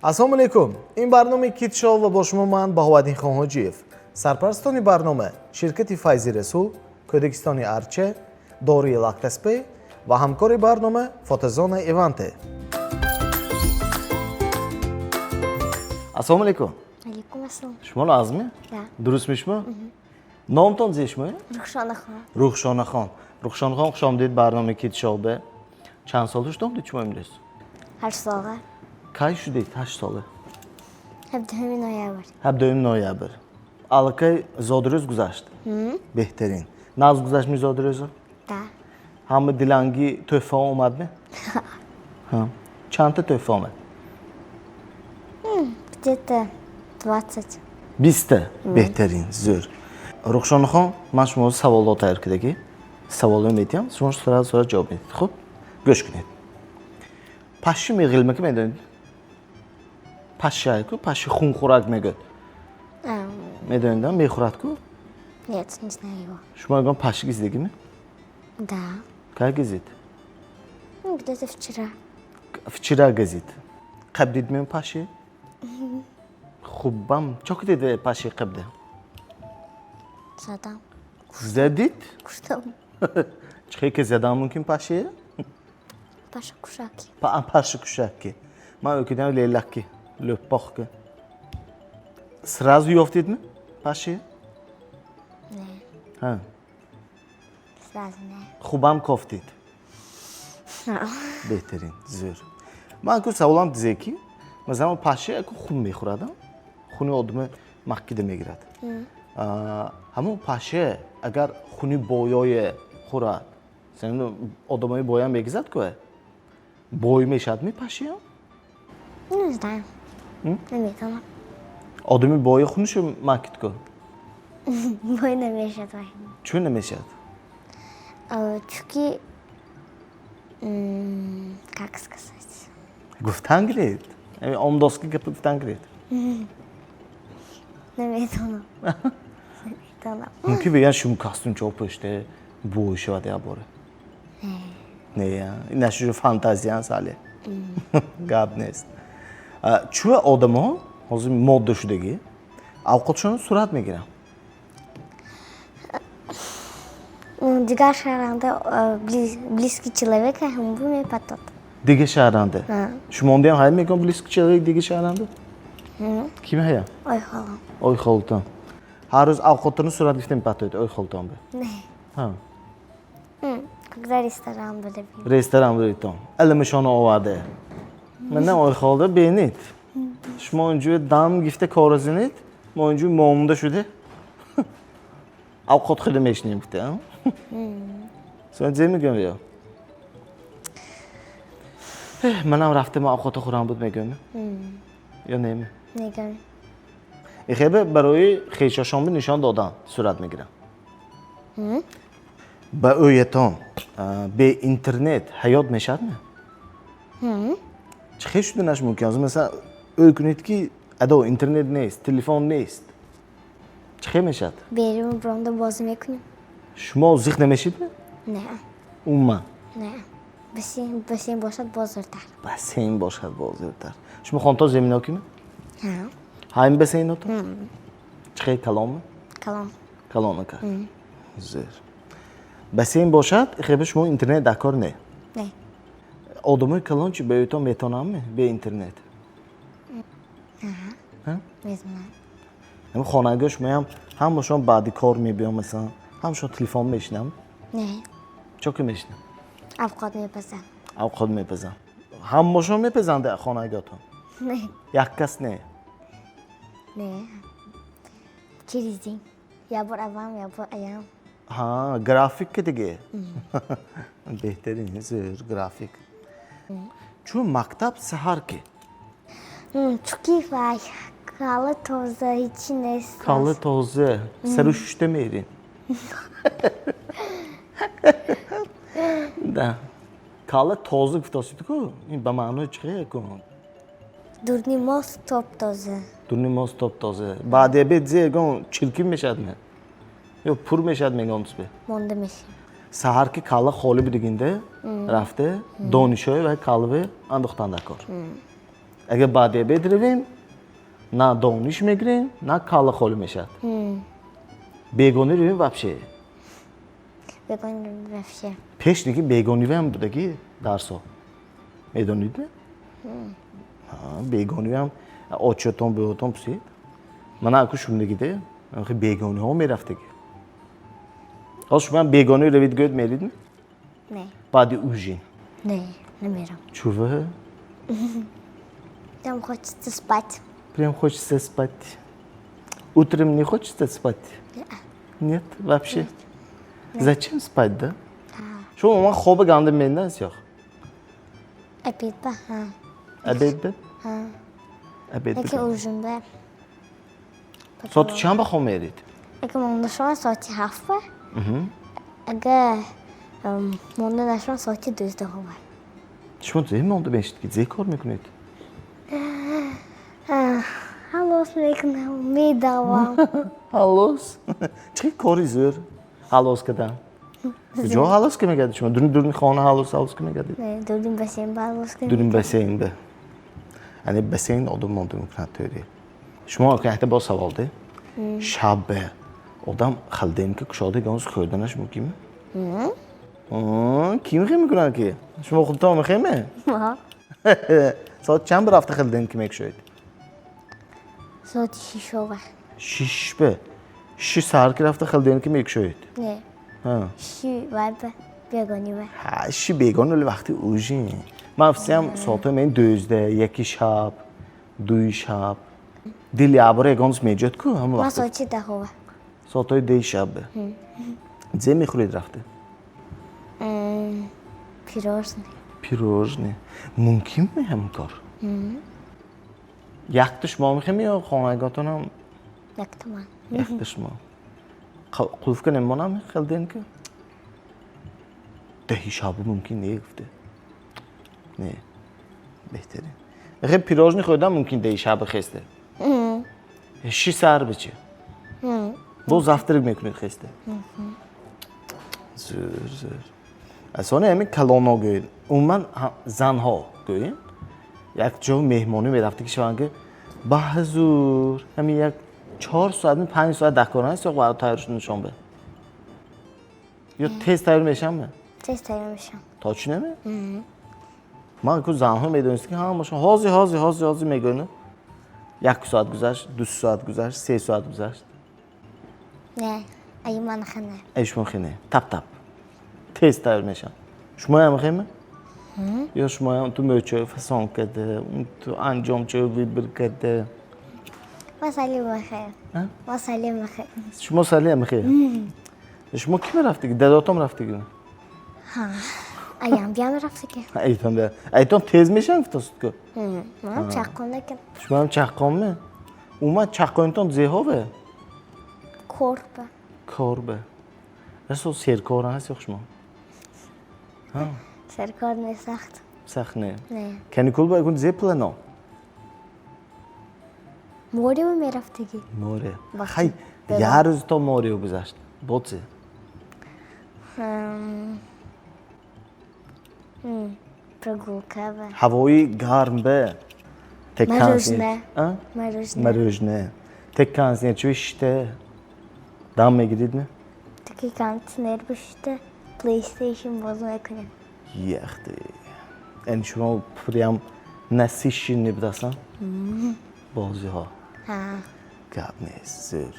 ассалому алайкум. Ин барномаи Кит Шоу ва бо шумо ман Баҳоваддин хон Ҳоҷиев. Сарпарастони барнома ширкати Файзи Расул, Кӯдакистони Арче, Дории Лактаспей ва ҳамкори барнома Фотозона Иванте. Ассалому алайкум. Алейкум ассалам. Шумо лозими? Да. Дуруст мешумо? Номтон зешмо? Рухшонахон. Рухшонахон. Рухшонахон, хуш омадед барномаи Кит Шоу бе. Чанд сол дошдед шумо имрӯз? 8 сола. Кай шудед 8 сола? 17 ноябр. 17 ноябр. Аллакай зодирӯз гузашт? Беҳтарин. Наз гузашт зодирӯза? Да. Ҳама дилангӣ тӯҳфа омадми? Чандта тӯҳфа омад? Где-то 20. 20та? Беҳтарин, зӯр. Рухшонахон, ман шуморо саволот тайёр кардагӣ. Саволо метиҳам, шумо сразу ҷавоб медиҳед. Хуб? Гӯш кунед. Пашши меғилмаки медонед? Пашшаку, пашши хунхӯрак мегӯяд. Медонед, мехӯрад ку? Нет, не знаю его. Шумо ягон пашши гизидагими? Да. Кай гизид? Где-то вчера. Вчера гизид. Қаб дидми пашши? Хубам. Чо кардед пашши қабда? Задам. Задид? Куштам. Чӣ ки задан мумкин пашши? Паша кушаки. Пашши кушаки. Ман ӯкидам лелаки, лӯппохки. Сразу ёфтедми пашши? Не. Сразу не. Хубам кофтед? Беҳтарин, зӯр. Ман ку саволам дизе ки, масалан пашши аку хун мехӯрад, хуни одаме маҳкида мегирад. Ҳамон пашши агар хуни боёе хӯрад, одамои боям мегизад ку? Бой мешавадми пашши? Не знаю. Наметана. Одами бои хунишо маҳкид ку? Бой намешад. Чӯ намешавад? Чуки... Как сказать? Гуфтан гиред? Омдозки гапи гуфтан гиред? Наметана. Мумкин бегӯянд шумо костюмчо пӯште бой шавад як боре? Не, инашо фантазия аст ҳале. Гап нест. Чӯ одамҳо ҳозир модда шудагӣ авқотшонро сурат мегиранд? Дигар шаҳранда близкий человек ҳамбу мепатад. Дига шаҳранда? Шумондиам ҳай мекунад близкий человек дига шаҳранда? Ким ҳая? Ой, холам. Ой холтон. Ҳар рӯз авқотро сурат гирифта мепатоед ой холтон бе? Не. Когда ресторан были. Ресторан буритон. Илмишона оварда. Мана ой холда бенед. Шумо инҷо дам гифта коразинед, мо инҷо момунда шуде. Авқот хеле мешинем гифта. Сон зе мегӯям ё? Манам рафтам авқото хӯрам буд мегӯям. Ё неми? Мегӯям. Ихебе барои хешашонби нишон додан сурат мегирам. Ба оятон бе интернет ҳаёт мешавадми? Чӣ хел шуда наш мумкин? Масалан, ӯй кунед ки адо интернет нест, телефон нест. Чӣ хел мешавад? Берем бронда бозӣ мекунем. Шумо зиқ намешидми? Не. Умуман? Не. Бассейн бошад бозуртар. Бассейн бошад бозуртар. Шумо хонто заминокими? Ҳа. Ҳамин бассейното? Чӣ хел калонми? Калон. Калон ка. Зӯр. Бассейн бошад, ихебе шумо интернет дар кор не? Не. Одамои калон чи беётон метавонадми бе интернет? Мезунам. Ҳам хонагиҳо шумоям ҳамашон баъди кор мебиён масалан, ҳамашон телефон мешинам? Не. Чо ки мешинам? Авқот мепазам. Авқот мепазам. Ҳамашон мепазанд дар хонагиҳотон? Не. Як кас не? Не. Через день. Я бор авам, я бор аям. График ки диге? Беҳтарин, зӯр график. Чӯ мактаб саҳар ки? Чуки вай. Кала тоза, ҳичи нест. Кала тоза. Сару шушта мерин? Да. Кала тоза гуфтасид ку? Ин ба маънои чӣ ку? Дурни мост топ тоза. Дурни мост топ тоза. Баъди обед зе ягон чилкин мешавадми? Ё пур мешавад мегон субе? Монда мешавад. Саҳар ки кала холӣ будигинда рафте донишои ва калбе андохтан дар кор. اگه بعدی بدرویم نه دانش میگیریم نه کالا خالی میشد بیگانه رویم вообще بگوین بفشه. پیش دیگه بیگانی هم بودگی درسا میدونید نه بیگانی هم آچتون به اتون پسید من اکوشون نگیده آخه بیگانی ها میرفته که آخه شما بیگانی روید گوید میرید نه نه بعدی اوژین نه نمیرم. چوه Там хочется спать. прям хочется спать утром не хочется спать нет вообще зачем спать да شما من خواب گنده میندن سیاه Обед ба. обед بد обед Яке بد ужин ба? ساعت چند به خواب میرید Яке мондашон саати 7 ба. Ага мондашон саати 12 ба. شما زیر مونده بشید که زیر کار میکنید Халос мекунам, медавам. هالوس چه کاری زور هالوس کردن کجا هالوس که میگردید شما دورین خانه هالوس که میگردید Не, дурдин басейн ба халос кунам. دورین بسین به یعنی بسین آدم مونده میکنه توری شما که حتی با سوال ده شب آدم خلدین که کشاده گانس خوردنش میگیم کی میکنه که شما خودتون میخیمه ساعت چند برافته خلدین که میکشید Саати 6 ба. شش به 6 ساعت که رفته خلدین که میکشید Не, ها 6 ба ба. Бегони ба. هشی بیگان ولی وقتی اوجین من افسیم ساعت من 12 یکی شب دوی شب دیلی عباره گانس میجد کو همه Ма وقت саати 10 ба. ساعت های دی شب زی میخورید رفته Пирожный. پیروژنی ممکن می هم کار یختش ما میخویم یا خانهگاتون هم Як туман. یختش ما قلوف کنیم ما نمی خلدین که دهی شب ممکن نیفته نه بهترین خیلی پیروژنی خوردن ممکن دهی شب خسته شی سر بچه دو زفترک میکنید خسته زور اصلا همین کلانا گوید اون من زنها گوید یک جا مهمانی میرفته که شوانگه با حضور همین یک 4 ساعت 5 ساعت دکارن است یا باید تایرشون نشان به یا تست تایر میشم من Тест тайм мишам. تا چی نمی؟ من که زنها میدونست که ها ماشون هازی میگونه یک ساعت گذشت 2 ساعت گذشت 3 ساعت گذشت Не, айман хана. ایشون خینه تپ تست تایر میشم شما هم خیمه؟ یا شما هم تو میچه فسان کرده اون تو انجام چه ویبر کرده Ма салим бахир. Ма салим бахир. شما سالی هم خیره شما کی رفتی که داداتم رفتی که Аям биам рафта ки. ایتون تیز میشن فتاست که Мам чакконда ки. شما هم چقامه اومد چقایتون زیهاوه Корба. کار به رسو سیرکار هست یا شما Саркор не сахт. سخت نه Не. کنیکول با اگون زی پلنا Морио мерафтаги. موره با خی ببر. یه روز تا موریو گذشت بوده Прогулка ба. هوایی گرم به Мороженое. Мороженое. مروجنه تکانسیه چویشته دام میگیرید نه Таки контейнер биште. PlayStation бозун экунем. یخته این شما پریم نسیشی نبداسن بازی ها Ha. گب نیست زیر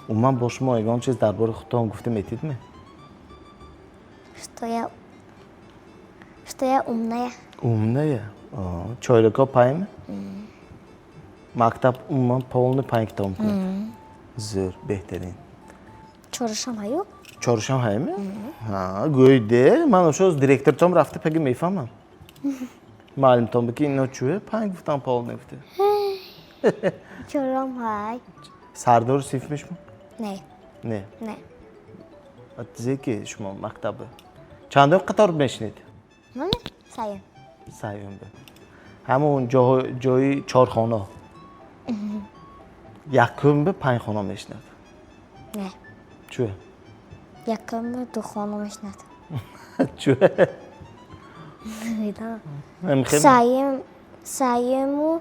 و من با شما یگان چیز درباره خودتان گفته میتید می Что я умная. умная چایرکا پایم مکتب من полный پای کتاب کنید زیر بهترین Чорышам аю. چهارشنبه هایمه ها گویده من اوشاز دیرکتر تام رفته پگی میفهمم معلم تام بکی اینا چوه پای گفتم پول نفته Чорам хай. سردار سیف میشم Не. نه Не. زیکی شما مکتبه چند قطار بنشینید Маме? Сая. سعیم به همون جای 4 خانه یکم به 5 خانه میشند Не. چوه Якам духоно мишнат. چوه Да. هم خیلی Саем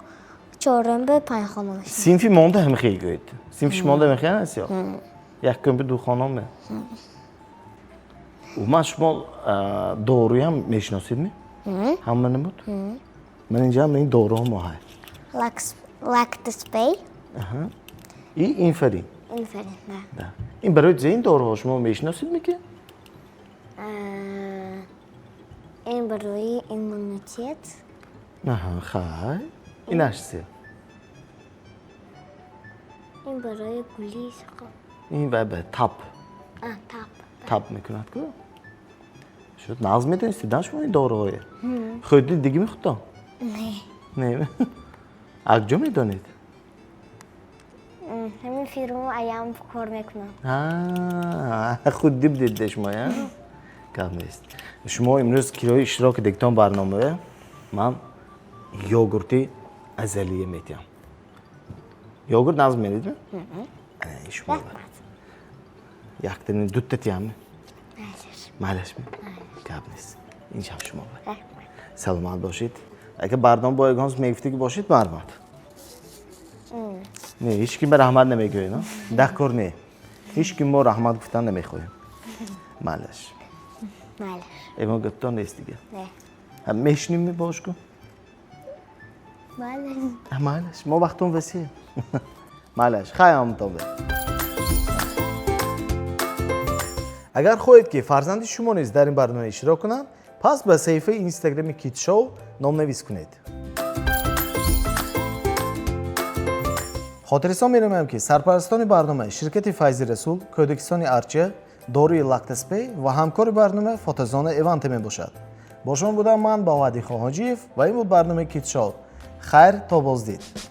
چهارشنبه پنج خانه سینفی مونده هم خیلی گوید سینفیش مونده هم خیلی هست یا یک کمپی دو خانمه و من شما دوروی هم میشناسید می؟ همه نمود؟ من اینجا هم این دورو هم های لاکتسپی این فرین این فرین نه این برای این دورو شما میشناسید می که؟ این برای ایمونیتیت خیلی این هسته این برای گلیس این به تاپ تاپ میکند که شد ناز میدونستی داشت شما این دوره های خودی دیگه میخواد نه اگجا میدونید همین فیلمو ایام کار میکنم خود دیب دیده شما یا کم نیست شما امروز کیلوی اشتراک دیگتان برنامه من یوگورتی ازلیه میتیم یوگورت ناز میدید می؟ شما یک دنی دوت تیم معلش می؟ کم نیست این شب شما باید سلامت باشید اگه برنامه با اگانس میگفتی که باشید برمات نه هیچ کی به رحمت نمیگوی نه دکور نه هیچ کی ما رحمت گفتن نمیخوایم معلش ایمان گفتن نیست دیگه هم میشنیم می باش کن معلش ما وقتون وسیع معلش خیام تو اگر خواهید که فرزند شما نیز در این برنامه اشتراک کنند پس به صفحه اینستاگرام کیت شو نام نویس کنید خاطرستان می‌نمایم که سرپرستان برنامه شرکت فیض رسول کودکستان ارچه دوروی لاکتسپی و همکار برنامه فوتوزون ایونت می باشد با شما بودم من با وادی حاجیف و این بود برنامه کیت شو خیر تا بازدید